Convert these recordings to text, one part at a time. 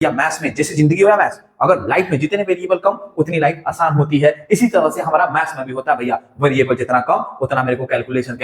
या मैथ्स में जैसे जिंदगी है मैथ्स, अगर लाइफ में जितने वेरिएबल कम उतनी लाइफ आसान होती है। इसी तरह से हमारा मैथ्स में भी होता है भैया, वेरिएबल जितना कम उतना मेरे को कैलकुलेशन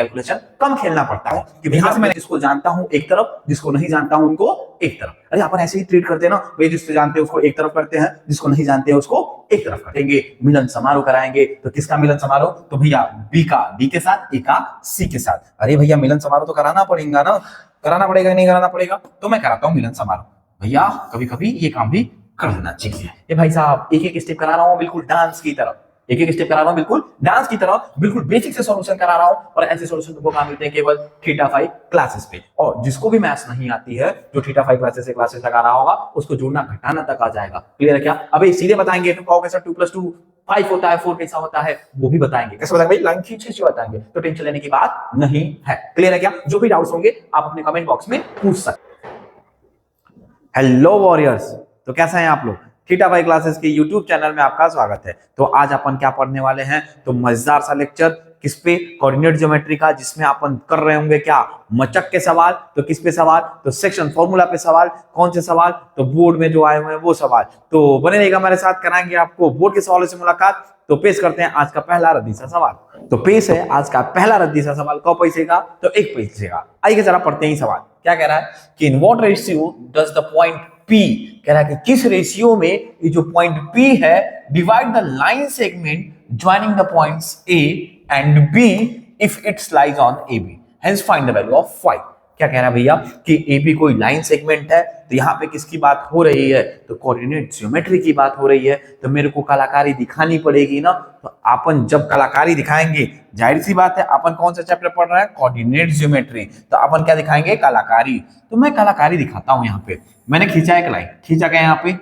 कम खेलना पड़ता है कि यहां से मैं जिसको जानता हूं एक तरफ, जिसको नहीं जानता हूं उनको एक तरफ। अरे अपन ऐसे ही ट्रीट करते हैं ना भाई, जिसको जानते हैं उसको एक तरफ करते हैं, जिसको नहीं जानते हैं उसको एक तरफ करेंगे। मिलन समारोह कराएंगे तो किसका मिलन समारोह? तो भैया बी का डी के साथ, ए का सी के साथ। अरे भैया मिलन समारोह तो कराना पड़ेगा ना, कराना पड़ेगा नहीं कराना पड़ेगा? तो मैं कराता हूँ मिलन समारोह। भैया कभी कभी ये काम भी कर लेना चाहिए। ये भाई साहब एक एक स्टेप करा रहा हूँ बिल्कुल डांस की तरह, एक एक स्टेप करा रहा हूँ बिल्कुल डांस की तरह, बिल्कुल बेसिक से सॉल्यूशन करा रहा हूँ। और ऐसे सॉल्यूशन तुमको कहाँ मिलते हैं? केवल थीटा फाइव क्लासेस पे। और जिसको भी मैथ्स नहीं आती है, जो थीटा फाइव क्लासेस से क्लासेस लगा रहा होगा, उसको जोड़ना घटाना तक आ जाएगा। क्लियर है क्या? अबे सीधे बताएंगे, तुम कहोगे सर 2+2 5 होता है, 4 कैसा होता है, वो भी बताएंगे। कैसे बताएंगे भाई? लाइन खींच खींच बताएंगे, तो टेंशन लेने की बात नहीं है। क्लियर है क्या? जो भी डाउट्स होंगे आप अपने कमेंट बॉक्स में पूछ सकते। हेलो वॉरियर्स, तो कैसा है आप लोग? थीटा फाइव क्लासेस के यूट्यूब चैनल में आपका स्वागत है। तो आज अपन क्या पढ़ने वाले हैं? तो मजेदार सा लेक्चर किस पे? कोऑर्डिनेट ज्योमेट्री का, जिसमें अपन कर रहे होंगे क्या? मचक के सवाल। तो किस पे सवाल? तो सेक्शन फॉर्मूला पे सवाल। कौन से सवाल? तो बोर्ड में जो आए हुए हैं वो सवाल। तो बने रहेगा हमारे साथ, कराएंगे आपको बोर्ड के सवालों से मुलाकात। तो पेश करते हैं आज का पहला रद्दी सा सवाल। तो पेश है आज का पहला रद्दी सा सवाल। 1 पैसे का? तो 1 पैसे का। आइए जरा पढ़ते हैं सवाल। क्या कह रहा है कि in what ratio does the point P, कह रहा है कि किस रेशियो में ये जो पॉइंट P है divide the line segment joining the points A and B if it's lies on AB, hence find the value of phi। क्या कह रहा है भैया कि AB कोई लाइन सेगमेंट है, तो यहाँ पे किसकी बात हो रही है? तो कोऑर्डिनेट ज्योमेट्री की बात हो रही है। तो मेरे को कलाकारी दिखानी पड़ेगी ना। तो अपन जब कलाकारी दिखाएंगे, जाहिर सी बात है अपन कौन सा चैप्टर पढ़ रहे हैं? Coordinate geometry. तो अपन क्या दिखाएंगे? कलाकारी। तो मैं कलाकारी दिखाता हूं। यहाँ पे मैंने खींचा एक लाइन, खींचा गया यहाँ पे,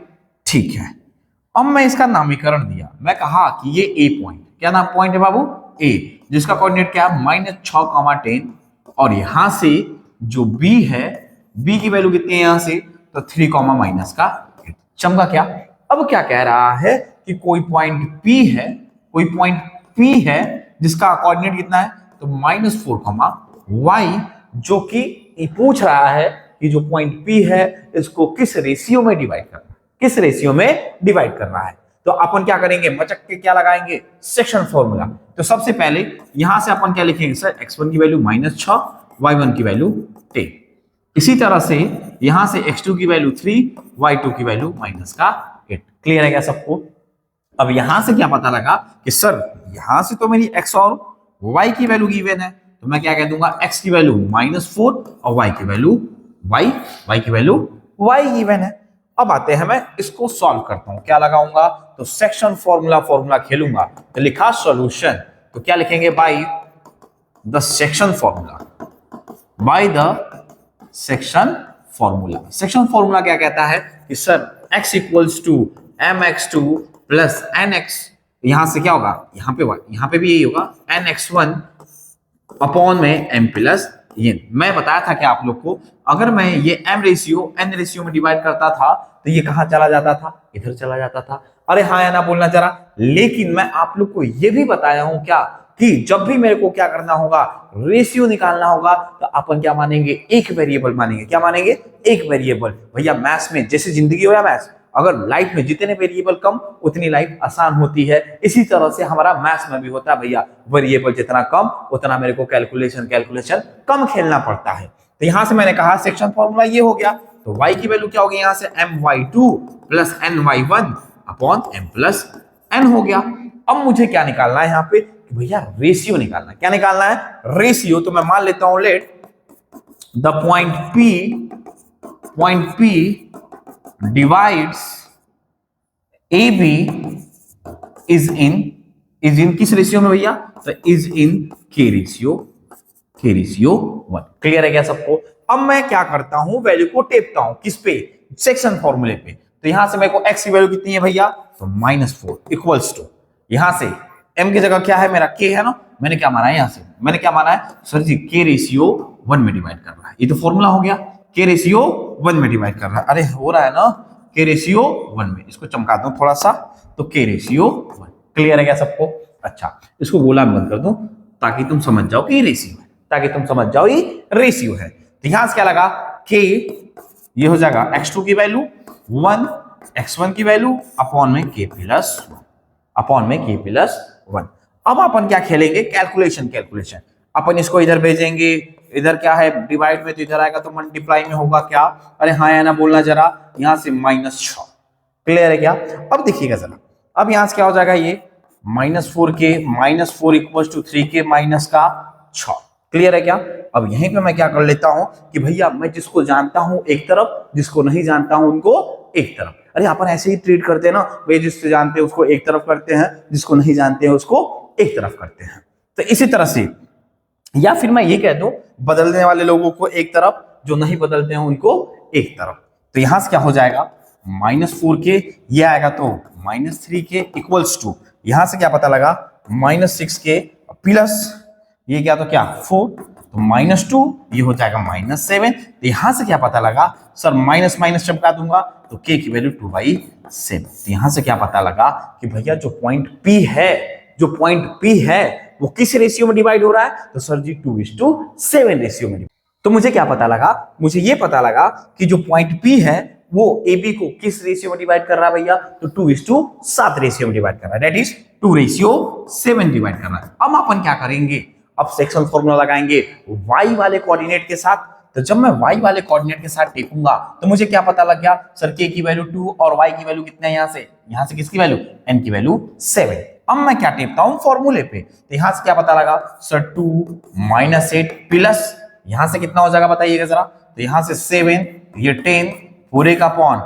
ठीक है। अब मैं इसका नामीकरण दिया, मैं कहा कि ये ए पॉइंट, क्या नाम पॉइंट है बाबू? ए, जिसका कोऑर्डिनेट क्या है? -6, 10। और यहां से जो बी है, बी की वैल्यू कितनी है यहां से? तो 3, -8। चमका क्या? अब क्या कह रहा है कि कोई पॉइंट पी है, कोई पॉइंट पी है जिसका कोऑर्डिनेट कितना है? तो -4, y, जो कि पूछ रहा है कि जो पॉइंट P है इसको किस रेशियो में डिवाइड करना है, किस रेशियो में डिवाइड करना है। तो अपन क्या करेंगे? मचक के क्या लगाएंगे? Section formula. तो सबसे पहले यहां से अपन क्या लिखेंगे सर? x1 की वैल्यू -6, y1 की वैल्यू 10। इसी तरह से यहां से x2 की वैल्यू 3, y2 की वैल्यू -8। क्लियर है क्या सबको? अब यहां से क्या पता लगा कि सर यहां से तो मेरी x और y की वैल्यू गिवन है, तो मैं क्या कह दूंगा? x की वैल्यू -4 और y की वैल्यू y की वैल्यू y गिवन है। अब आते हैं, मैं इसको सॉल्व करता हूं। क्या लगाऊंगा? तो सेक्शन फॉर्मूला खेलूंगा। तो लिखा सॉल्यूशन, तो क्या लिखेंगे? By the section formula, by the section formula. Section formula क्या कहता है कि sir x = mx2 plus nx, यहां से क्या होगा? यहां पे y, यहां पे भी यही होगा, nx1 अपॉन में m प्लस n। मैं बताया था कि आप लोग को, अगर मैं ये m रेशियो n रेशियो में डिवाइड करता था तो ये कहां चला जाता था? इधर चला जाता था। अरे हाँ या ना बोलना जरा। लेकिन मैं आप लोग को ये भी बताया हूं क्या कि जब भी मेरे को क्या करना होगा? रेशियो निकालना होगा, तो अपन क्या मानेंगे? एक वेरिएबल मानेंगे। क्या मानेंगे? एक वेरिएबल। भैया मैथ्स में जैसे जिंदगी हो या मैथ्स, अगर लाइफ में जितने वेरिएबल कम उतनी लाइफ आसान होती है। इसी तरह से हमारा मैथ्स में भी होता है भैया, वेरिएबल जितना कम उतना मेरे को कैलकुलेशन कम खेलना पड़ता है। तो यहां से मैंने कहा सेक्शन फॉर्मूला ये हो गया। तो y की वैल्यू क्या होगी यहां से? my2 plus ny1 upon m plus n हो गया। अब मुझे क्या निकालना है यहाँ पे? भैया रेशियो निकालना है। क्या निकालना है? रेशियो। तो मैं मान लेता हूं, let the point P divides AB is in किस रेशियो में भैया? तो is in K ratio 1। Clear है क्या सबको? अब मैं क्या करता हूं? वैल्यू को टेपता हूं। किस पे? सेक्शन फॉर्मूले पे। तो यहां से मेरे को x की वैल्यू कितनी है भैया? तो -4 इक्वल्स टू, यहां से m की जगह क्या है मेरा? k है ना। मैंने क्या माना है? यहां से मैंने क्या माना है? सर जी k रेशियो 1 में डिवाइड कर रहा है। ये तो फॉर्मूला हो गया, k रेशियो 1 में डिवाइड कर रहा है। अरे हो रहा है ना, k रेशियो 1 में। इसको चमका दूं थोड़ा सा, तो k रेशियो 1। क्लियर है क्या सबको? अच्छा, इसको गोला में बंद कर दूं ताकि तुम समझ जाओ कि रेशियो है, ताकि तुम समझ जाओ ये रेशियो है। तो यहां से क्या लगा? k, ये हो जाएगा x2 की वैल्यू 1 x1 की वैल्यू अपॉन में k प्लस 1 अपॉन में k प्लस 1। अब अपन क्या खेलेंगे, कैलकुलेशन। अपन इसको इधर भेजेंगे, इधर क्या है डिवाइड में, तो इधर आएगा तो मल्टीप्लाई में होगा क्या, अरे हाँ या ना बोलना जरा, यहां से -6। क्लियर है क्या? अब देखिएगा जरा, अब यहां से क्या हो जाएगा, ये -4k -4 equal to 3k minus का 6। क्लियर है क्या? अब यहीं पे मैं क्या कर लेता हूं कि भैया मैं जिसको जानता हूं एक तरफ, जिसको नहीं जानता हूं उनको एक तरफ। अरे अपन ऐसे ही ट्रीट करते हैं ना भाई, जिसको जानते हैं उसको एक तरफ करते हैं, जिसको नहीं जानते हैं उसको एक तरफ करते हैं। तो इसी तरह से, या फिर मैं ये कह दूं बदलने वाले लोगों को एक तरफ, जो नहीं बदलते हैं उनको एक तरफ। तो यहां से क्या हो जाएगा, -4k, ये आएगा तो -3k इक्वल्स टू, यहां से क्या पता लगा, -6k प्लस ये क्या, तो क्या 4, तो -2, ये हो जाएगा -7। तो यहां से क्या पता लगा सर, माइनस माइनस चमका दूंगा तो k की वैल्यू 2/7। तो यहां से क्या पता लगा कि भैया जो पॉइंट P है, जो पॉइंट P है वो किस रेशियो में डिवाइड हो रहा है, तो सर जी 2:7 रेशियो में। तो मुझे क्या पता लगा, मुझे ये पता लगा कि जो पॉइंट P है वो AB को किस रेशियो में डिवाइड कर रहा है भैया, तो 2:7 रेशियो में डिवाइड कर रहा है, दैट इज 2:7 डिवाइड कर रहा है। अब अपन क्या करेंगे, अब सेक्शन फॉर्मूला लगाएंगे y वाले कोऑर्डिनेट के साथ। तो जब मैं y वाले कोऑर्डिनेट के साथ टेपूंगा तो मुझे क्या पता लग गया, सर k की वैल्यू 2 और y की वैल्यू कितना है, यहां से किसकी वैल्यू, n की वैल्यू 7। अब मैं क्या टेपता हूं फॉर्मूले पे, तो यहां से क्या पता लगा सर 2 -8 प्लस यहां से कितना हो जाएगा बताइएगा जरा, तो यहां से 7, ये 10 पूरे का अपॉन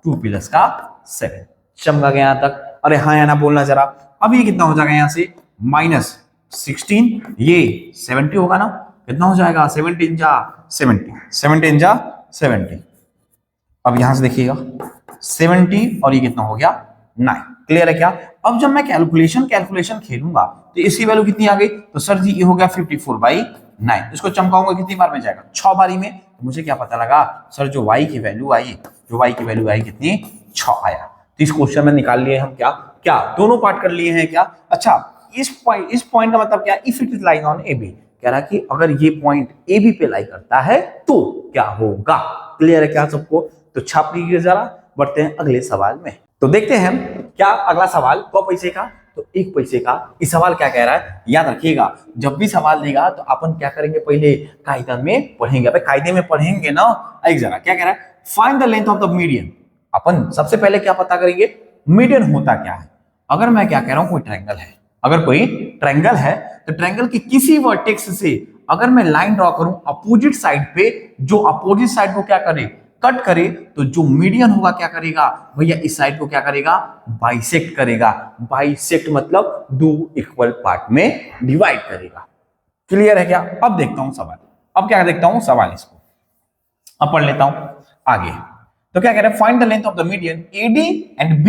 2 प्लस का 7। चमका गया यहां तक, अरे हाँ या ना बोलना जरा। अब ये कितना हो जाएगा, यहां से -16, ये 70 होगा ना, कितना हो जाएगा 17 जा 70। अब यहां से देखिएगा 70 और ये कितना हो गया 9। क्लियर है क्या? अब जब मैं कैलकुलेशन खेलूंगा तो इसकी वैल्यू कितनी आ गई, तो सर जी ये हो गया 54/9। इसको चमकाऊंगा कितनी बार में जाएगा, 6 बारी में। तो मुझे क्या पता लगा सर, जो y की वैल्यू आई कितनी, 6 आया। तो इस क्वेश्चन में निकाल लिए हम क्या दोनों पार्ट कर लिए हैं क्या। अच्छा, इस पॉइंट का मतलब क्या, if it is lying on AB, कह रहा कि अगर ये पॉइंट AB पे लाई करता है तो क्या होगा। क्लियर है क्या सबको? तो छाप लीजिए जरा, बढ़ते हैं अगले सवाल में। तो देखते हैं क्या अगला सवाल, 100 पैसे का तो 1 पैसे का। इस सवाल क्या कह रहा है, याद रखिएगा जब भी सवाल देगा तो अपन क्या करेंगे, पहले कायदा में पढ़ेंगे। अबे कायदे में पढ़ेंगे ना, एक जरा क्या कह रहा है, find the length of the median. अपन सबसे पहले क्या पता करेंगे, मीडियन होता क्या है। अगर मैं क्या कह रहा हूं, कोई ट्रायंगल है, अगर कोई ट्रायंगल है तो ट्रायंगल की किसी वर्टेक्स से अगर मैं लाइन ड्रॉ करूं अपोजिट साइड पे, जो अपोजिट साइड को क्या करे, कट करे, तो जो मीडियन होगा क्या करेगा भैया, इस साइड को क्या करेगा, बाइसेक्ट करेगा। बाइसेक्ट मतलब 2 इक्वल पार्ट में डिवाइड करेगा। क्लियर है क्या? अब देखता हूं सवाल, अब क्या देखता हूं सवाल, इसको अब पढ़ लेता हूं आगे। तो क्या कह रहे हैं, find the length of the median AD and B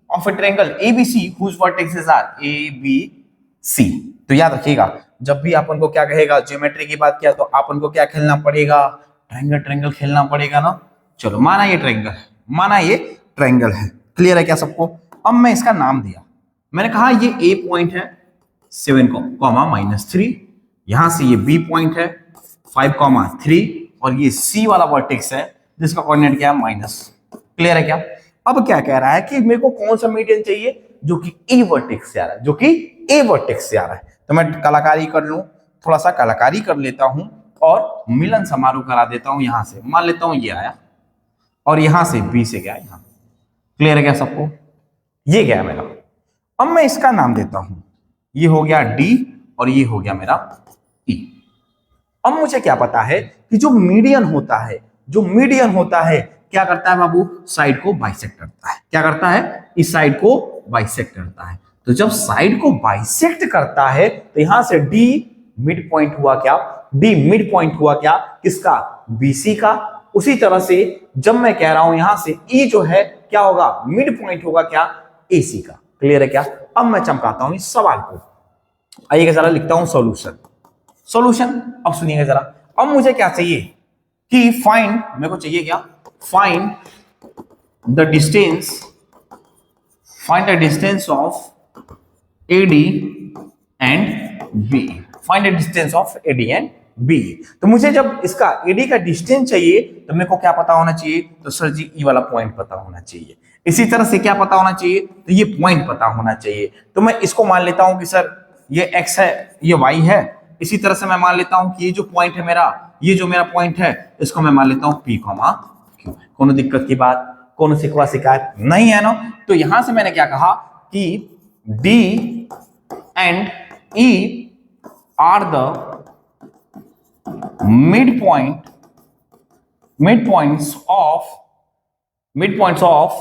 of a triangle ABC whose vertices are ABC। तो याद रखिएगा जब भी अपन को क्या कहेगा, ज्योमेट्री की बात किया तो अपन को क्या खेलना पड़ेगा, ट्रायंगल खेलना पड़ेगा ना। चलो माना ये ट्रायंगल है, क्लियर है क्या सबको। अब मैं इसका नाम दिया, मैंने कहा ये A पॉइंट है 7, -3, यहां से ये B पॉइंट है 5, 3 और ये C वाला वर्टेक्स है जिसका कोऑर्डिनेट क्या है -। क्लियर है क्या? अब क्या कह रहा है कि मेरे को कौन सा मीडियन चाहिए, जो कि A वर्टेक्स से आ रहा है, तो मैं कलाकारी कर लूं, थोड़ा सा कलाकारी कर लेता हूं और मिलन समारोह करा देता हूं। यहां से मान लेता हूं ये आया और यहां से B से गया यहां। क्लियर है क्या सबको? ये गया मेरा। अब मैं इसका नाम देता हूं, ये हो गया D और ये हो गया मेरा E। अब मुझे क्या पता है कि जो मीडियन होता है क्या करता है बाबू, साइड को बाइसेक्ट करता है। क्या करता है, इस साइड को बाइसेक्ट करता है। तो जब साइड को बाइसेक्ट करता है तो यहां से D मिड पॉइंट हुआ क्या, किसका, BC का। उसी तरह से जब मैं कह रहा हूं यहां से E जो है क्या होगा, मिड पॉइंट होगा क्या, AC का। क्लियर है क्या? अब मैं चमकाता हूं इस सवाल को, आइएगा जरा लिखता हूं सॉल्यूशन। अब सुनिएगा जरा, अब मुझे क्या चाहिए कि मेरे को चाहिए क्या, find the distance of AD and BE। Find the distance of AD and B. तो मुझे जब इसका एडी का डिस्टेंस चाहिए तो मेरे को क्या पता होना चाहिए, तो सर जी ई वाला पॉइंट पता होना चाहिए। इसी तरह से क्या पता होना चाहिए, तो ये पॉइंट पता होना चाहिए। तो मैं इसको मान लेता हूं कि सर ये x है, ये y है। इसी तरह से मैं मान लेता हूं कि ये जो पॉइंट है मेरा, ये जो मेरा पॉइंट है, इसको मैं मान लेता हूं p, q। कोनो दिक्कत की बात, कोनो शिकवा शिकायत नहीं है ना। तो यहां से मैंने क्या कहा कि d and e are the midpoints of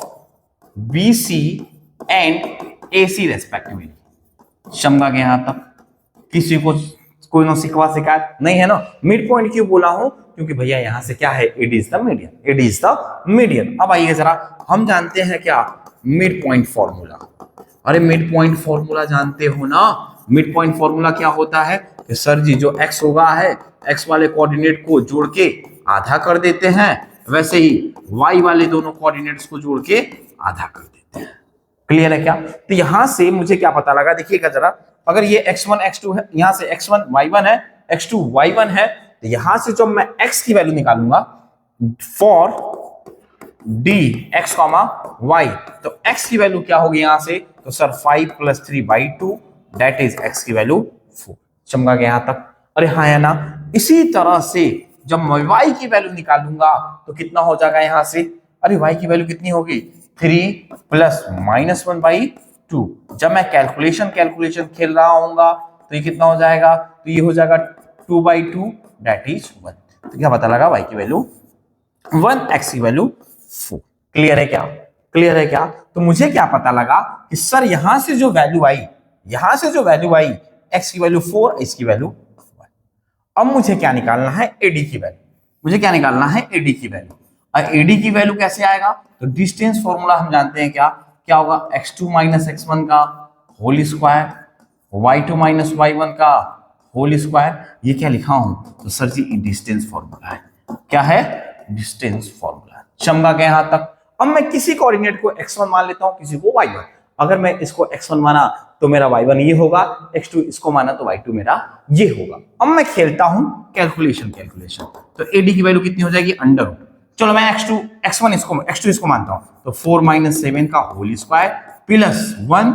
BC and AC respectively. समझा गया यहां तक? किसी को कोई ना शिकवा शिकायत नहीं है ना। मिड पॉइंट क्यों बोला हूं, क्योंकि भैया यहां से क्या है, AD is the median, AD is the median. अब आइए जरा हम जानते हैं क्या, मिड पॉइंट फॉर्मूला। अरे मिड पॉइंट फॉर्मूला जानते हो ना? मिड पॉइंट फॉर्मूला क्या होता है कि सर जी जो x होगा है, x वाले कोऑर्डिनेट को जोड़ के आधा कर देते हैं, वैसे ही y वाले दोनों कोऑर्डिनेट्स को जोड़ के आधा कर देते हैं। क्लियर है क्या? तो यहां से मुझे क्या पता लगा, देखिएगा जरा, अगर ये x1 x2 है, यहां से x1 y1 है, x2 y1 है, तो यहां से जब मैं x की वैल्यू निकालूंगा फॉर d x, y, तो x की वैल्यू क्या होगी यहां से, तो सर 5 + 3/2 दैट इज x की वैल्यू 4। समझा गया यहां तक? अरे हाँ है ना। इसी तरह से जब मैं y की वैल्यू निकालूंगा तो कितना हो जाएगा यहां से, अरे y की वैल्यू कितनी होगी, 3 ± 1/2। जब मैं कैलकुलेशन खेल रहा हूँगा तो ये कितना हो जाएगा, तो ये हो जाएगा 2/2 दैट इज 1। तो क्या पता लगा, y की वैल्यू 1, x की वैल्यू 4। क्लियर है क्या? क्लियर है क्या? तो मुझे क्या पता लगा कि सर यहां से जो वैल्यू आई, यहां से जो वैल्यू आई, x की वैल्यू 4, इसकी वैल्यू 1। अब मुझे क्या निकालना है, एडी की वैल्यू। मुझे क्या निकालना है, एडी की वैल्यू। और एडी की वैल्यू कैसे आएगा, तो डिस्टेंस फॉर्मूला हम जानते हैं क्या होगा, x2 - x1 का होल स्क्वायर, y2 - y1 का होल स्क्वायर। ये क्या लिखा हूं, तो सर जी डिस्टेंस फॉर्मूला है। क्या है, डिस्टेंस फॉर्मूला। समझा गया यहां तक? अब मैं किसी कोऑर्डिनेट को x1 मान लेता हूं, किसी को y1। अगर मैं इसको x1 माना तो मेरा y1 ये होगा, x2 इसको माना तो y2 मेरा ये होगा। अब मैं खेलता हूं कैलकुलेशन। तो एडी की वैल्यू कितनी हो जाएगी, √। चलो मैं x1 इसको, x2 इसको मानता हूं, तो 4 - 7 का होल स्क्वायर प्लस 1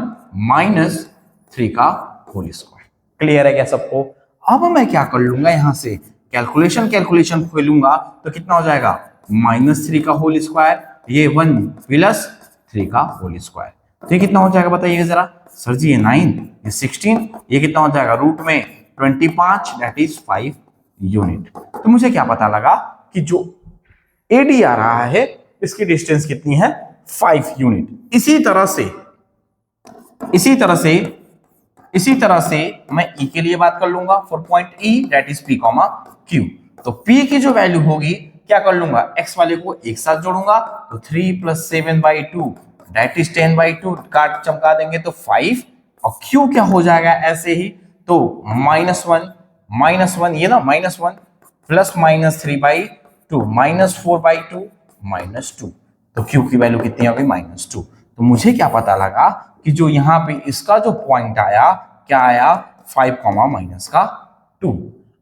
- 3 का होल स्क्वायर। क्लियर है क्या सबको? अब मैं क्या कर लूंगा, यहां से कैलकुलेशन खोलूंगा तो कितना हो जाएगा, -3 का होल स्क्वायर, ये 1 + 3 का होल स्क्वायर। तो ये कितना हो जाएगा बताइएगा जरा, सर जी ये 9, ये 16, ये कितना हो जाएगा, रूट में 25 दैट इज 5 यूनिट। तो मुझे क्या पता लगा कि जो एडी आ रहा है इसकी डिस्टेंस कितनी है, 5 यूनिट। इसी तरह से मैं E के लिए बात कर लूंगा for point E that is P, Q। तो P की जो वैल्यू होगी, क्या कर लूंगा, x वाले को एक साथ जोड़ूंगा, तो 3 + 7/2 दैट इज 10/2, काट चमका देंगे तो 5। और Q क्या हो जाएगा ऐसे ही, तो -1 ये ना, -1 प्लस -3/2 -4/2 -2। तो Q की वैल्यू कितनी होगी, -2। तो मुझे क्या पता लगा कि जो यहाँ पे इसका जो पॉइंट आया, क्या आया, 5, -2।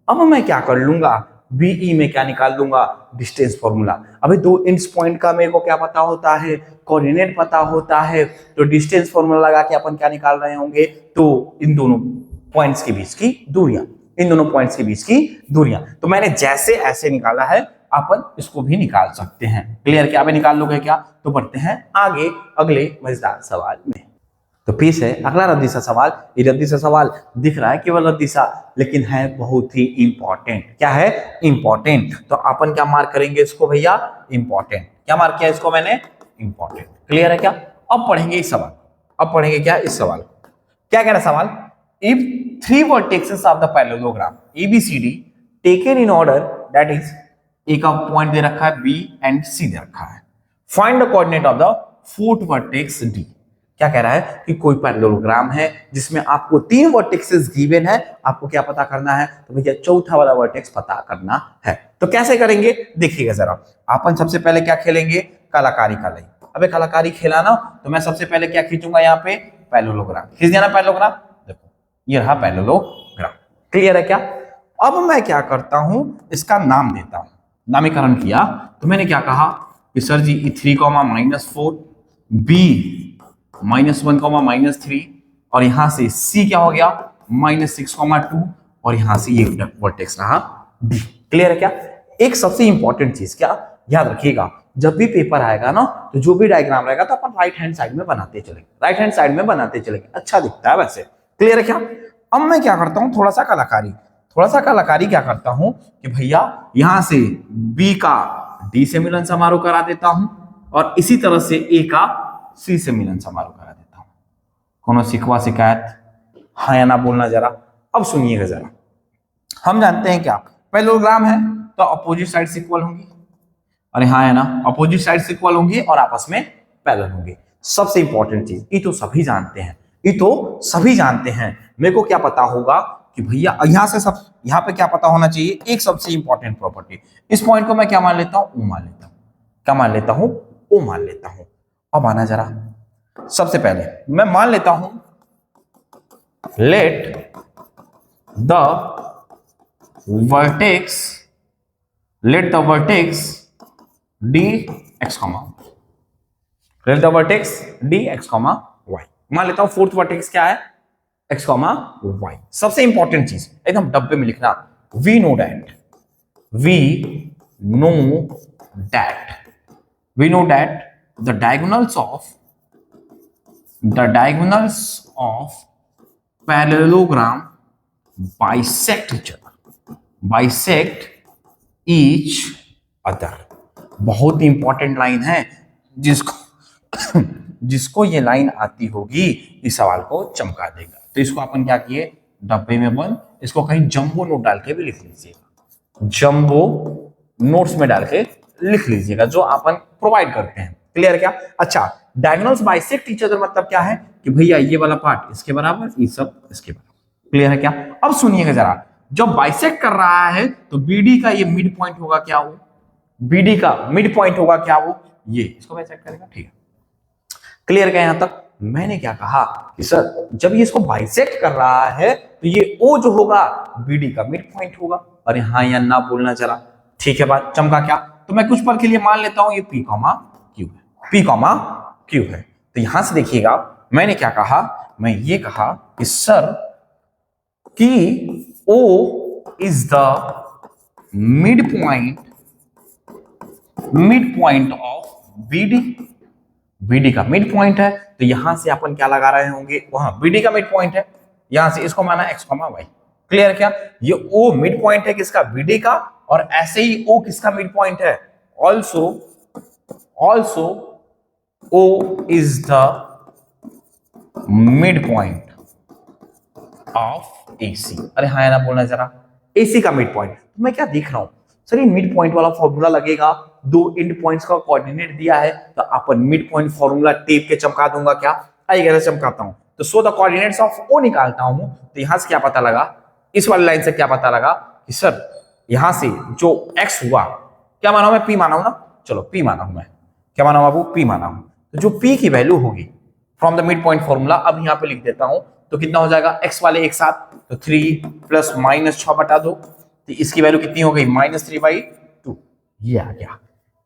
अब मैं क्या कर लूंगा, बीई में क्या निकाल दूंगा, डिस्टेंस फॉर्मूला। अभी दो इंड्स पॉइंट का मेरे को क्या पता होता है, कोऑर्डिनेट पता होता है, तो डिस्टेंस फॉर्मूला लगा के अपन क्या निकाल रहे होंगे, तो इन दोनों पॉइंट्स के बीच की दूरियां, तो मैंने जैसे ऐसे निकाला है अपन इसको भी निकाल सकते हैं। क्लियर? क्या भी निकाल लोगे क्या? तो बढ़ते हैं आगे अगले मजेदार सवाल में। तो पेश है अगला रद्दी सा सवाल। ये रद्दी सा सवाल दिख रहा है केवल रद्दी सा, लेकिन है बहुत ही इंपॉर्टेंट। क्या है? इंपॉर्टेंट। तो अपन क्या मार्क करेंगे इसको भैया, इंपॉर्टेंट। क्या मार्क किया इसको मैंने, इंपॉर्टेंट। क्लियर है क्या? अब पढ़ेंगे इस सवाल, इस सवाल क्या कह रहा है सवाल, if 3 vertices of the parallelogram ABCD taken in order, that is A का पॉइंट दे रखा है, B एंड C दे रखा है, find the coordinate of the fourth vertex D। क्या कह रहा है कि कोई पैरेललोग्राम है जिसमें आपको 3 वर्टेक्सेस गिवन है, आपको क्या पता करना है, तो भैया चौथा वाला वर्टेक्स पता करना है। तो कैसे करेंगे देखिएगा जरा। अपन सबसे पहले क्या खेलेंगे, कलाकारी का लाइन। अबे कलाकारी खेला ना, तो मैं सबसे पहले क्या खींचूंगा, यहाँ पे पैरेललोग्राम खींच दिया ना, पैरेललोग्राम। देखो ये रहा पैरेललोग्राम। क्लियर है क्या? अब मैं क्या करता हूं, इसका नाम देता हूं, नामीकरण किया। तो मैंने क्या कहा कि सर जी E3, -4, B -1, -3, और यहां से C क्या हो गया -6, 2, और यहां से ये वर्टेक्स रहा D। क्लियर है क्या? एक सबसे इंपॉर्टेंट चीज क्या याद रखिएगा, जब भी पेपर आएगा ना, तो जो भी डायग्राम रहेगा तो अपन राइट हैंड साइड में बनाते चलेंगे, राइट हैंड साइड में बनाते चलेंगे, अच्छा दिखता है वैसे। क्लियर है क्या? अब मैं क्या करता हूं, थोड़ा सा कलाकारी क्या करता हूं कि भैया यहां से बी का डी से मिलन समारोह करा देता हूं, और इसी तरह से ए का सी से मिलन समारोह करा देता हूं। कोनो शिकवा शिकायत? हाँ या ना बोलना जरा। अब सुनिएगा जरा, हम जानते हैं क्या, पैरेललोग्राम है तो अपोजिट साइड इक्वल होंगी, अरे हाँ है ना, अपोजिट साइड इक्वल होंगी और आपस में पैरेलल होंगी। सबसे इंपॉर्टेंट चीज, ये तो सभी जानते हैं, ये तो सभी जानते हैं। मेरे को क्या पता होगा कि भैया यहां से सब, यहां पे क्या पता होना चाहिए, एक सबसे इंपॉर्टेंट प्रॉपर्टी। इस पॉइंट को मैं क्या मान लेता हूं, ओ मान लेता हूं। क्या मान लेता हूं? ओ मान लेता हूं। अब आना जरा, सबसे पहले मैं मान लेता हूं let the vertex dx, let the vertex dx, y। मान लेता हूं फोर्थ वर्टेक्स क्या है, x, y। सबसे इंपॉर्टेंट चीज एकदम डब्बे में लिखना, we know that the diagonals of parallelogram bisect each other। बहुत इंपॉर्टेंट लाइन है, जिसको ये लाइन आती होगी इस सवाल को चमका देगा। तो इसको अपन क्या किए, डब्बे में बंद, इसको कहीं जंबो नोट डाल के भी लिख लीजिएगा, जंबो नोट्स में डाल के लिख लीजिएगा, जो अपन प्रोवाइड करते हैं। क्लियर क्या? अच्छा, डायगोनल्स बाइसेक्ट ईच अदर मतलब क्या है कि भैया ये वाला पार्ट इसके बराबर, ये सब इसके बराबर। क्लियर है क्या? अब सुनिएगा जरा, जब बाइसेक्ट कर रहा है तो बीडी का ये मिड पॉइंट होगा क्या, वो बीडी का मिड पॉइंट होगा क्या, वो ये इसको बाइसेक्ट करेगा। ठीक है, क्लियर क्या यहां तक? मैंने क्या कहा कि सर जब ये इसको बाइसेक्ट कर रहा है तो ये ओ जो होगा बीडी का मिड पॉइंट होगा। अरे हाँ या ना बोलना जरा। ठीक है, बात चमका क्या? तो मैं कुछ पल के लिए मान लेता हूं ये P, Q है, P, Q है। तो यहां से देखिएगा मैंने क्या कहा, मैं ये कहा कि सर कि O is the midpoint of BD। BD का मिड पॉइंट है, तो यहां से अपन क्या लगा रहे होंगे, वहां BD का मिड पॉइंट है, यहां से इसको माना x, y। क्लियर क्या? ये O मिड पॉइंट है किसका, BD का, और ऐसे ही O किसका मिड पॉइंट है, also O is the midpoint of AC। अरे हाँ ना बोलना जरा, AC का मिड पॉइंट। तो मैं क्या देख रहा हूं, सर ये मिड पॉइंट वाला फॉर्मूला लगेगा, दो एंड पॉइंट्स का कोऑर्डिनेट दिया है, तो अपन मिड पॉइंट फॉर्मूला टेप के चमका दूंगा। क्या आइए चमकाता हूं, तो so the coordinates of O निकालता हूं। तो यहां से क्या पता लगा, इस वाली लाइन से क्या पता लगा कि सर यहां से जो x हुआ, क्या माना हूं मैं, P माना हूं ना, चलो P माना हूं मैं, क्या माना हूं बाबू, P माना हूं। तो जो P की वैल्यू होगी from the mid point formula, अब यहां पे लिख देता हूं, तो कितना हो जाएगा, x वाले एक साथ, तो 3 प्लस -6/2, तो इसकी वैल्यू कितनी हो गई, -3/2, ये आ गया।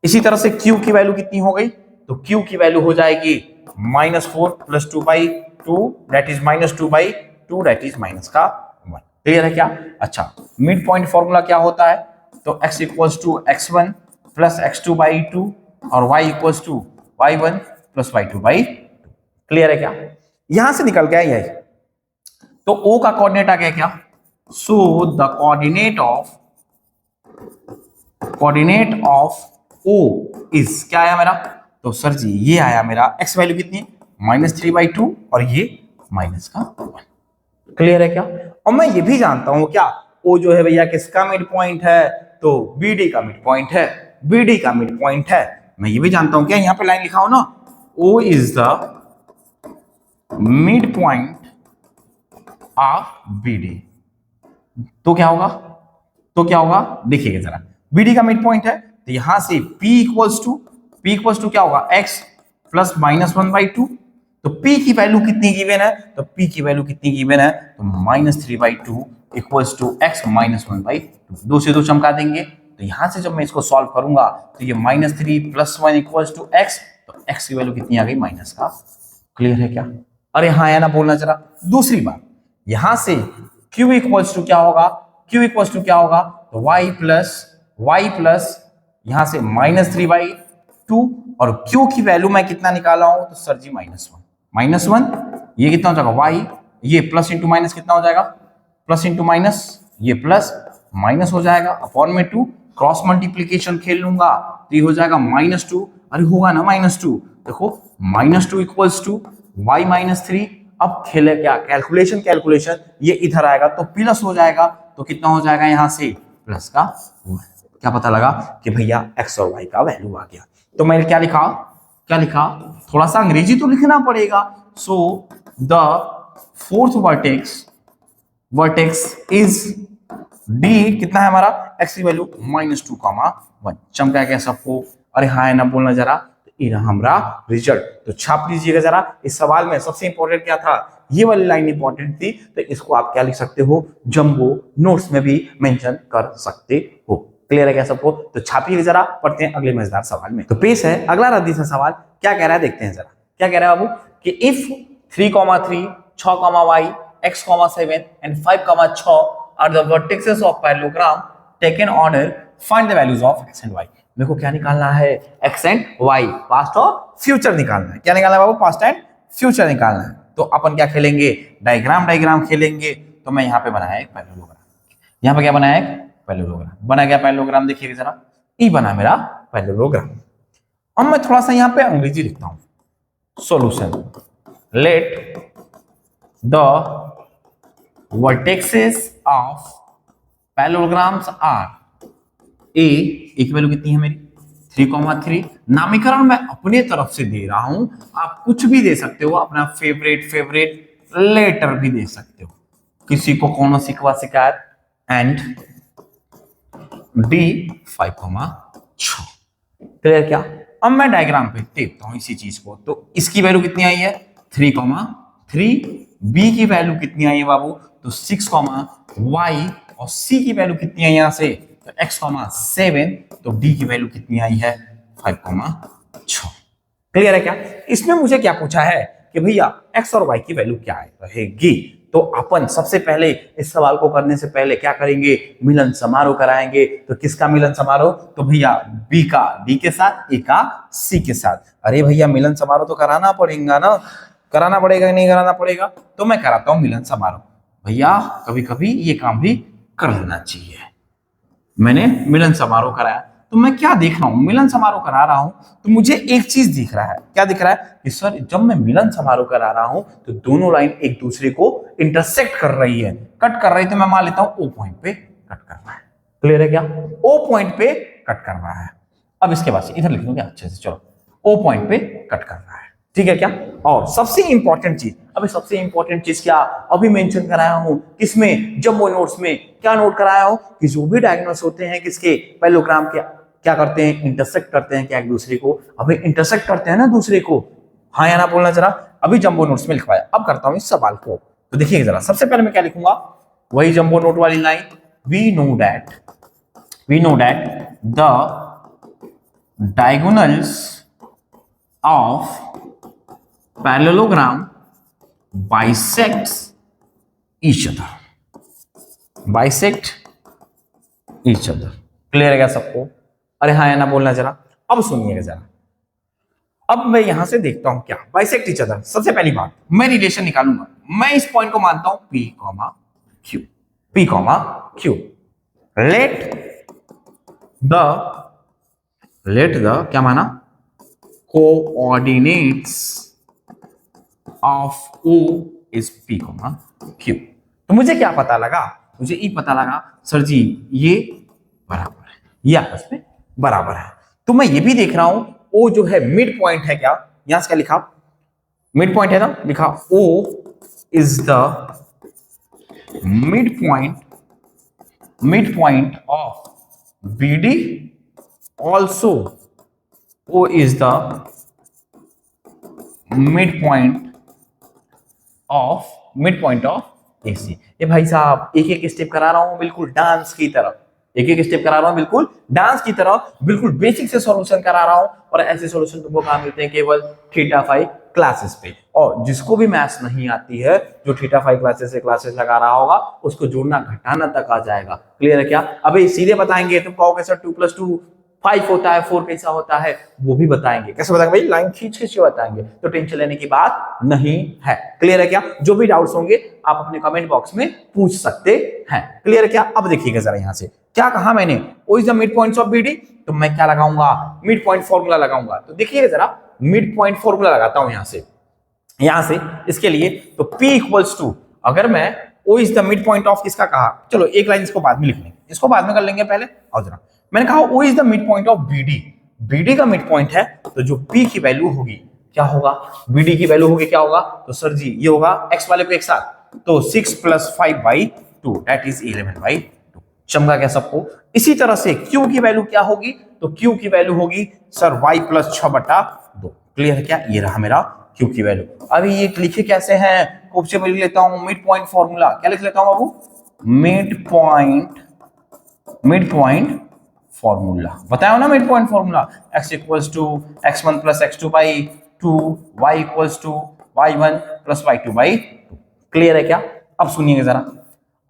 इसी तरह से Q की वैल्यू कितनी हो गई, तो Q की वैल्यू हो जाएगी -4 + 2/2, that is -2/2, that is -1। Clear है क्या? अच्छा, मिड पॉइंट फॉर्मूला क्या होता है, तो x = x1 + x2/2 और y = y1 + y2/2। क्लियर है क्या? यहां से निकल गया यही, तो O का कोऑर्डिनेट आ गया क्या, so the coordinate of O is क्या आया मेरा, तो सर जी ये आया मेरा x वैल्यू कितनी, -3/2 और ये -1। क्लियर है क्या? और मैं ये भी जानता हूं क्या, O जो है भैया किसका मिड पॉइंट है, तो BD का मिड पॉइंट है, BD का मिड पॉइंट है। मैं ये भी जानता हूं क्या, यहां पे लाइन लिखा हो ना, O is the mid point of BD। तो क्या होगा, देखिएगा जरा, BD का मिड पॉइंट है, तो यहां से P इक्वल्स टू क्या होगा, x + -1/2। तो P की वैल्यू कितनी गिवन है, तो P की वैल्यू कितनी गिवन है, तो -3/2 इक्वल्स टू x माइनस 1/2, 2 से 2 चमका देंगे। तो यहां से जब मैं इसको सॉल्व करूंगा तो ये -3 + 1 इक्वल्स टू x, तो x की वैल्यू कितनी आ गई? माइनस का। क्लियर है क्या? अरे हाँ या ना बोलना जरा। दूसरी बात, यहां से q इक्वल्स टू क्या होगा? q इक्वल्स टू क्या होगा? तो y प्लस यहां से -3/2, और q की वैल्यू मैं कितना निकाला हूं? तो सर जी -1, ये कितना हो जाएगा? y, ये प्लस इंटू माइनस कितना हो जाएगा? प्लस इंटू माइनस, ये प्लस माइनस हो जाएगा अपॉन में 2, क्रॉस मल्टीप्लीकेशन खेल लूंगा तो ये हो जाएगा -2। अरे होगा ना -2, देखो -2 इक्वल्स टू y -3। अब खेले क्या? कैलकुलेशन, ये इधर आएगा तो प्लस हो जाएगा, तो कितना हो जाएगा? यहां से प्लस का क्या पता लगा कि भैया x और y का वैल्यू आ गया। तो मैंने क्या लिखा? थोड़ा सा अंग्रेजी तो लिखना पड़ेगा। So the fourth vertex is D, कितना है हमारा? x की वैल्यू -2, 1 चमका गया सबको। अरे हाँ ना बोलना जरा। ये हमारा रिजल्ट, तो छाप लीजिएगा जरा। इस सवाल में सबसे इंपॉर्टेंट क्या था? ये वाली लाइन इंपॉर्टेंट थी, तो इसको आप क्या लिख सकते हो? जंबो नोट्स में भी मेंशन कर सकते हो। क्लियर है क्या सबको? तो छापिए जरा, पढ़ते हैं अगले मजेदार सवाल में। तो पेश है अगला रद्दी सा सवाल। क्या कह रहा है देखते हैं जरा। क्या कह रहा है बाबू कि if 3,3, 6,y, x, 7 and 5,6 are the vertexes of parallelogram taken order, find the values of x and y। मेरे को क्या निकालना है? x एंड y, पास्ट और फ्यूचर निकालना है। क्या निकालना है बाबू? पास्ट एंड फ्यूचर निकालना है। तो अपन क्या खेलेंगे? डायग्राम खेलेंगे। तो मैं यहाँ पे बनाया एक पैरेललोग्राम। यहाँ पे क्या बनाया? एक पैरेललोग्राम बना गया। पैरेललोग्राम देखिए जरा, ई बना मेरा पैरेललोग्राम। अब मैं थोड़ा सा यहाँ पे अंग्रेजी लिखता हूं। Solution, let the vertexes of parallelograms are A की वैल्यू कितनी है मेरी? 3,3। नामीकरण मैं अपने तरफ से दे रहा हूं, आप कुछ भी दे सकते हो, अपना फेवरेट लेटर भी दे सकते हो, किसी को कौन सिकवा शिकायत। And D 5,6। क्लियर क्या? अब मैं डायग्राम पे टेपता हूं इसी चीज को। तो इसकी वैल्यू कितनी आई है? 3,3। बी की वैल्यू कितनी आई है बाबू? तो 6,y, और सी की वैल्यू कितनी आई यहां से? तो x, 7। तो डी की वैल्यू कितनी आई है? 5,6। क्लियर है क्या? इसमें मुझे क्या पूछा है कि भैया x और y की वैल्यू क्या रहेगी। तो अपन सबसे पहले इस सवाल को करने से पहले क्या करेंगे? मिलन समारोह कराएंगे। तो किसका मिलन समारोह? तो भैया बी का डी के साथ, ए का सी के साथ। अरे भैया मिलन समारोह तो कराना पड़ेगा ना, कराना पड़ेगा कि नहीं कराना पड़ेगा? तो मैं कराता हूं मिलन समारोह। भैया कभी कभी ये काम भी कर लेना चाहिए। मैंने मिलन समारोह कराया, तो मैं क्या देख रहा हूं? मिलन समारोह करा रहा हूं तो मुझे एक चीज दिख रहा है। क्या दिख रहा है? कि सर जब मैं मिलन समारोह करा रहा हूं तो दोनों लाइन एक दूसरे को इंटरसेक्ट कर रही है, कट कर रही है। तो मैं मान लेता हूं ओ पॉइंट पे कट कर रहा है। क्लियर है क्या? ओ पॉइंट पे कट कर रहा है। अब इसके बाद इधर लिख दूं क्या अच्छे से? चलो, ओ पॉइंट पे कट कर रहा है। ठीक है क्या? और सबसे इंपॉर्टेंट चीज, अभी सबसे इंपॉर्टेंट चीज क्या अभी मेंशन कराया हूं? किसमें? जंबो नोट्स में। क्या नोट कराया हूं? कि जो भी डायगोनल्स होते हैं किसके? पैरेललोग्राम के, क्या करते हैं? इंटरसेक्ट करते हैं क्या एक दूसरे को? अभी इंटरसेक्ट करते हैं ना दूसरे को। हाँ या ना बोलना जरा। अभी जंबो नोट्स में लिखवाया। अब करता हूं इस सवाल को। तो देखिए जरा, सबसे पहले मैं क्या लिखूंगा? वही जंबो नोट वाली line. We know that the diagonals of parallelogram bisects each other. Clear है क्या सबको? अरे हाँ या ना बोलना जरा। अब सुनिएगा जरा। अब मैं यहां से देखता हूं क्या? Bisect each other. सबसे पहली बात मैं रिलेशन निकालूंगा। मैं इस पॉइंट को मानता हूं P, Q। लेट द क्या माना? Coordinates of O is P, Q। तो मुझे क्या पता लगा? मुझे ये पता लगा सर जी ये बराबर है, ये आपस में बराबर है। तो मैं ये भी देख रहा हूं O जो है मिड पॉइंट है। क्या यहां से क्या लिखा? मिड पॉइंट है ना, लिखा O is the mid point of BD, also O is the midpoint of AC। ये भाई साहब एक एक स्टेप करा रहा हूं बिल्कुल डांस की तरह, एक एक स्टेप करा रहा हूं बिल्कुल डांस की तरह, बिल्कुल बेसिक से सॉल्यूशन करा रहा हूं। और ऐसे सॉल्यूशन तुमको कहां मिलते हैं? केवल थीटा फाइव क्लासेस पे। और जिसको भी मैथ्स नहीं आती है, जो थीटा फाइव क्लासेस से क्लासेस लगा रहा होगा, उसको जोड़ना घटाना तक आ जाएगा। क्लियर है क्या? अबे सीधे बताएंगे, तुम कहोगे सर 2+2 5 होता है, 4 कैसा होता है, वो भी बताएंगे। कैसे बताएंगे भाई? लाइन खींच खींच के बताएंगे, तो टेंशन लेने की बात नहीं है। क्लियर है क्या? जो भी डाउट्स होंगे आप अपने कमेंट बॉक्स में पूछ सकते हैं। क्लियर है क्या? अब देखिएगा जरा यहां से क्या कहा मैंने, what is the mid points of BD, तो मैं क्या लगाऊंगा? मिड पॉइंट फॉर्मूला लगाऊंगा। तो देखिएगा जरा, मिड पॉइंट फॉर्मूला लगाता हूं यहां से इसके लिए। तो P इक्वल्स टू, अगर मैं O is the mid point of किसका कहा, चलो एक लाइन इसको बाद में लिख लेंगे, इसको बाद में कर लेंगे पहले। और जरा मैंने कहा O is the mid point of BD, BD का मिड पॉइंट है, तो जो P की वैल्यू होगी क्या होगा? BD की वैल्यू होगी क्या होगा? तो सर जी ये होगा x वाले को एक साथ, तो 6 + 5/2 दैट इज 11/2। चमका क्या सबको? इसी तरह से Q की वैल्यू क्या होगी? तो Q की वैल्यू होगी सर y + 6/2। क्लियर है क्या? ये रहा मेरा Q की वैल्यू। अभी ये लिखे कैसे हैं? खूब से लिख लेता हूं, मिड पॉइंट फॉर्मूला। क्या लिख लेता हूं बाबू? Mid point formula. बताया ना mid point formula, x = x1 + x2/2, y = y1 + y2/2। Clear है क्या? अब सुनिएगा जरा,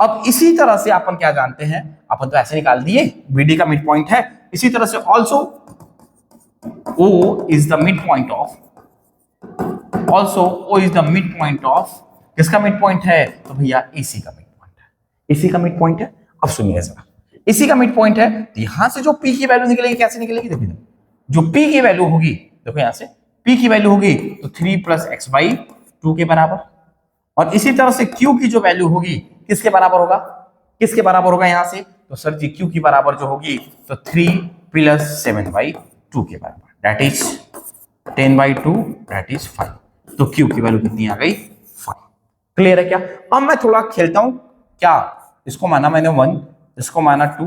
अब इसी तरह से अपन क्या जानते हैं, अपन तो ऐसे निकाल दिए BD का मिड पॉइंट है, इसी तरह से also O is the mid point of, also O is the mid point of, किसका मिड पॉइंट है? तो भैया AC का मिड पॉइंट है, इसी का मिड पॉइंट है। अब सुनिए जरा, इसी का मिड पॉइंट है, तो यहां से जो P की वैल्यू निकलेगी कैसे निकलेगी? देखिए जो P की वैल्यू होगी, देखो यहां से P की वैल्यू होगी तो 3 + x/2 के बराबर। और इसी तरह से Q की जो वैल्यू होगी किसके बराबर होगा? किसके बराबर होगा यहां से? तो सर जी Q की बराबर जो होगी तो 3 + 7/2 के बराबर, दैट इज 10/2, दैट इज 5। तो Q की वैल्यू कितनी आ गई? 5। क्लियर है क्या? अब मैं थोड़ा खेलता हूं, क्या इसको माना मैंने 1, इसको माना 2,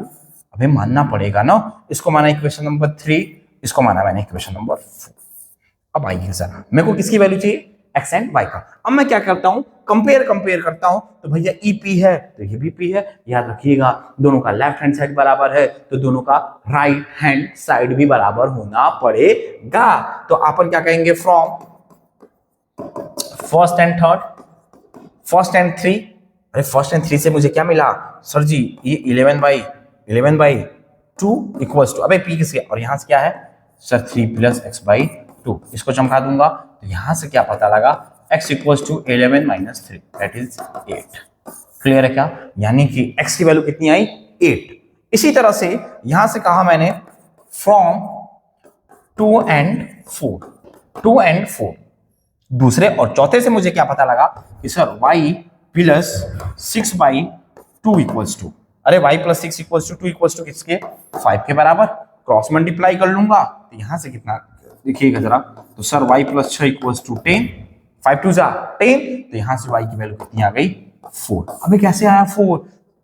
अबे मानना पड़ेगा ना, इसको माना इक्वेशन नंबर 3, इसको माना मैंने इक्वेशन नंबर 4। अब आइए जरा, मेरे को किसकी वैल्यू चाहिए? x एंड y का। अब मैं क्या करता हूं? कंपेयर करता हूं, तो भैया EP है तो ये भी P है। याद रखिएगा, दोनों का लेफ्ट हैंड साइड बराबर है, तो दोनों का राइट हैंड साइड भी बराबर होना पड़ेगा। तो अपन क्या कहेंगे? From first and third, first and 3, अरे फर्स्ट एंड 3 से मुझे क्या मिला? सर जी ये 11/2 इक्वल्स टू, अबे P किसके, और यहां से क्या है सर 3 + x/2, इसको चमका दूंगा, तो यहां से क्या पता लगा? x = 11 - 3, that is 8। क्लियर है क्या? यानी कि x की वैल्यू कितनी आई? 8। इसी तरह से यहां से कहा मैंने फ्रॉम 2 and 4, दूसरे और चौथे से मुझे क्या पता लगा कि सर y + 6/2 इक्वल्स टू, अरे y + 6 = 2 इक्वल्स टू किसके? 5 के बराबर। क्रॉस मल्टीप्लाई कर लूंगा, तो यहां से कितना देखिएगा जरा, तो सर y + 6 = 10, 5 2 जा 10, तो यहां से y की वैल्यू कितनी आ गई? 4। अबे कैसे आया 4?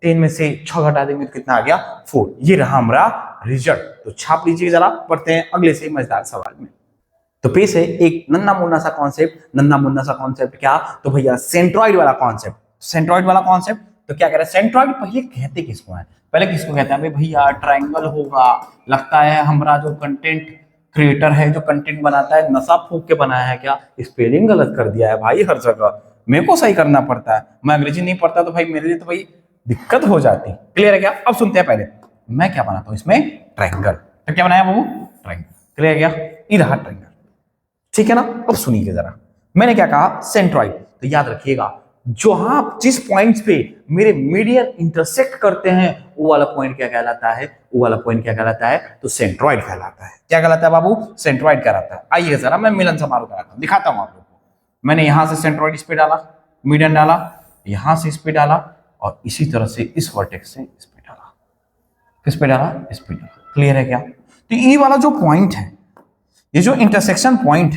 10 में से 6 घटा देंगे तो कितना आ गया? 4। ये रहा हमारा रिजल्ट। तो छाप लीजिए जरा, पढ़ते हैं अगले से मजेदार सवाल में। तो पेश है एक नन्ना मुन्ना सा कॉन्सेप्ट, क्या? तो भैया सेंट्रॉइड वाला कॉन्सेप्ट। तो क्या कह रहा है सेंट्रॉइड? पहले कहते किसको है? पहले किसको कहते हैं? भैया ट्रायंगल होगा, लगता है हमारा जो कंटेंट क्रिएटर है, जो कंटेंट बनाता है, नशा फूक के बनाया है क्या? स्पेलिंग गलत कर दिया है भाई, हर जगह मेरे को सही करना पड़ता है। मैं अंग्रेजी नहीं पढ़ता तो भाई मेरे लिए तो भाई दिक्कत हो जाती। क्लियर है क्या? अब सुनते हैं पहले मैं क्या बनाता हूं इसमें, ट्रायंगल। तो क्या बनाया बाबू? ट्रायंगल। क्लियर है क्या? ये रहा ट्रायंगल, ठीक है ना? अब सुनिए जरा, मैंने क्या कहा? सेंट्रॉइड। तो याद रखिएगा, जहां जिस पॉइंट्स पे मेरे मीडियन इंटरसेक्ट करते हैं वो वाला पॉइंट क्या कहलाता है? तो सेंट्रॉइड कहलाता है। क्या कहलाता है बाबू? सेंट्रॉइड कहलाता है। आइए जरा मैं मिलन समारोह कराता हूं, दिखाता हूं आप लोगों को। मैंने यहां से सेंट्रॉइड इस पे डाला, मीडियन डाला, यहां से इस पे डाला, और इसी तरह से इस वर्टेक्स से इस पे डाला। किस पे डाला? इस पे डाला। क्लियर है क्या? तो ये वाला जो पॉइंट है, ये जो इंटरसेक्शन पॉइंट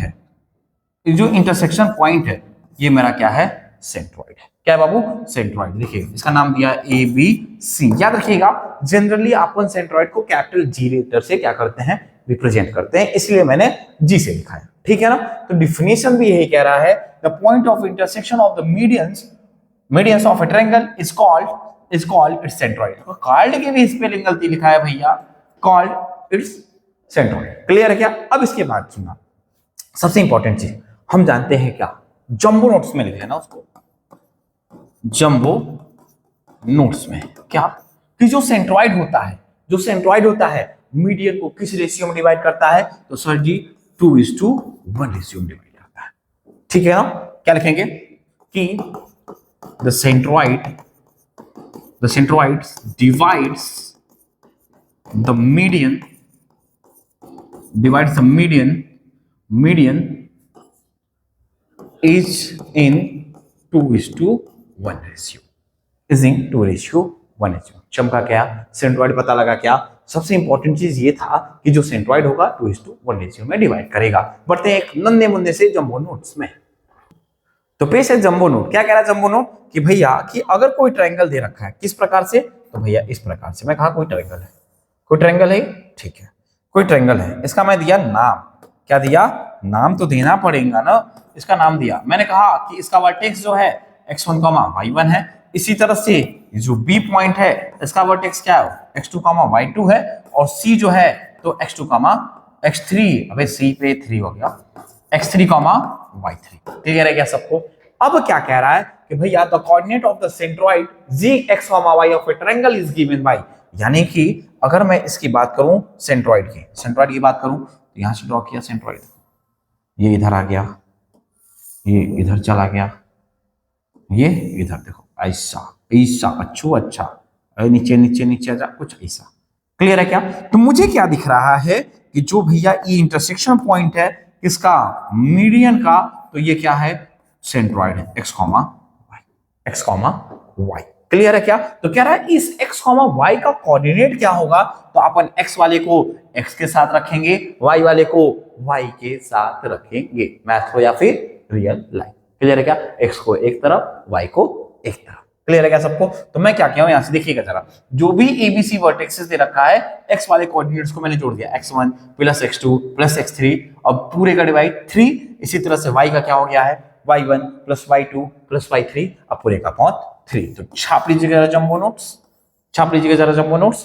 है, ये मेरा क्या है? सेंट्रॉइड है। क्या है बाबू? सेंट्रॉइड। देखिए इसका नाम दिया ABC। याद रखिएगा, जनरली अपन सेंट्रॉइड को कैपिटल G लेटर से क्या करते हैं? रिप्रेजेंट करते हैं, इसलिए मैंने G से लिखा है, ठीक है ना? तो डिफिनेशन भी यही कह रहा है, the point of intersection of the medians medians of A triangle is called its centroid. Called की भी स्पेलिंग गलती लिखा है भैया, कॉल्ड इट्स सेंट्रॉइड। क्लियर है क्या? अब इसके बाद सुनना सबसे इंपॉर्टेंट चीज, हम जानते हैं क्या, जंबो नोट्स में लिख लेना उसको, जंबो नोट्स में क्या, कि जो सेंट्रॉइड होता है मीडियन को किस रेशियो में डिवाइड करता है, तो सर जी 2:1 रेशियो में डिवाइड करता है। ठीक है ना? क्या लिखेंगे कि the centroid divides the median is in 2:1 ratio, is in 2:1 ratio। चमका क्या? सेंट्रॉइड पता लगा क्या? सबसे इंपॉर्टेंट चीज ये था कि जो सेंट्रॉइड होगा 2:1 रेशियो में डिवाइड करेगा। बढ़ते हैं एक नन्हे मुन्ने से जंबो नोट्स में। तो पेश है जंबो नोट। क्या कह रहा है जंबो नोट? कि भैया कि अगर कोई ट्रायंगल दे रखा है, किस प्रकार से, तो भैया इस प्रकार से। मैं कहा कोई ट्रायंगल है, ठीक है, कोई ट्रायंगल है, इसका मैं दिया नाम। क्या दिया? नाम तो देना पड़ेगा ना। इसका नाम दिया, मैंने कहा कि इसका वर्टेक्स जो है x1, y1 है। इसी तरह से जो B पॉइंट है इसका वर्टेक्स क्या है, x2, y2 है, और C जो है तो x2, x3, अबे C पे 3 हो गया, x3, y3। क्लियर है क्या सबको? अब क्या कह रहा है कि भैया the coordinate of the centroid gx, y of A triangle is given by, यानी कि अगर मैं इसकी बात करूं सेंट्रॉइड की बात करूं, तो यहां से ड्रॉ किया सेंट्रॉइड, ये इधर आ गया, ये इधर चला गया, ये इधर देखो, ऐसा अच्छा, नीचे नीचे नीचे जा, कुछ ऐसा। क्लियर है क्या? तो मुझे क्या दिख रहा है कि जो भैया ये इंटरसेक्शन पॉइंट है किसका, मीडियन का, तो ये क्या है, सेंट्रॉइड है x, y। क्लियर है क्या? तो कह रहा है इस x, y का कोऑर्डिनेट क्या होगा, तो अपन x वाले को x के साथ रखेंगे, y वाले को y के साथ रखेंगे, मैथ हो या फिर रियल लाइफ। क्लियर है क्या? x को एक तरफ, y को एक तरफ। क्लियर है क्या सबको? तो मैं क्या कह रहा हूं, यहां से देखिएगा जरा, जो भी ABC वर्टेक्सेस दे रखा है, x वाले कोऑर्डिनेट्स को मैंने जोड़ दिया, x1 plus x2 plus x3, अब पूरे का डिवाइड 3। इसी तरह से y का क्या हो गया है, y1 plus y2 plus y3, अब पूरे का पॉइंट 3। तो छाप लीजिएगा जंबो नोट्स,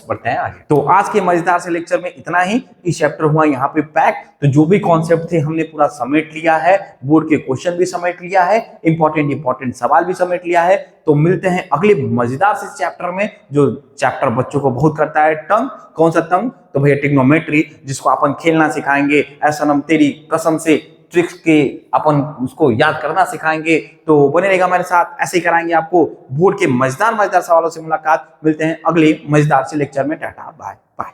बढ़ते हैं आगे। तो आज के मजेदार से लेक्चर में इतना ही। इस चैप्टर हुआ यहाँ पे पैक। तो जो भी कॉन्सेप्ट थे हमने पूरा समेट लिया है, बोर्ड के क्वेश्चन भी समेट लिया है, इंपॉर्टेंट सवाल भी समेट लिया है। तो मिलते हैं अगले मजेदार से चैप्टर में, जो चैप्टर बच्चों को बहुत करता है तंग। कौन सा तंग? तो भैया ट्रिग्नोमेट्री, जिसको अपन खेलना सिखाएंगे, ऐसा नम तेरी कसम से ट्रिक्स के अपन उसको याद करना सिखाएंगे। तो बने रहेगा हमारे साथ, ऐसे ही कराएंगे आपको बोर्ड के मजेदार सवालों से मुलाकात। मिलते हैं अगले मजेदार से लेक्चर में। Tata bye bye.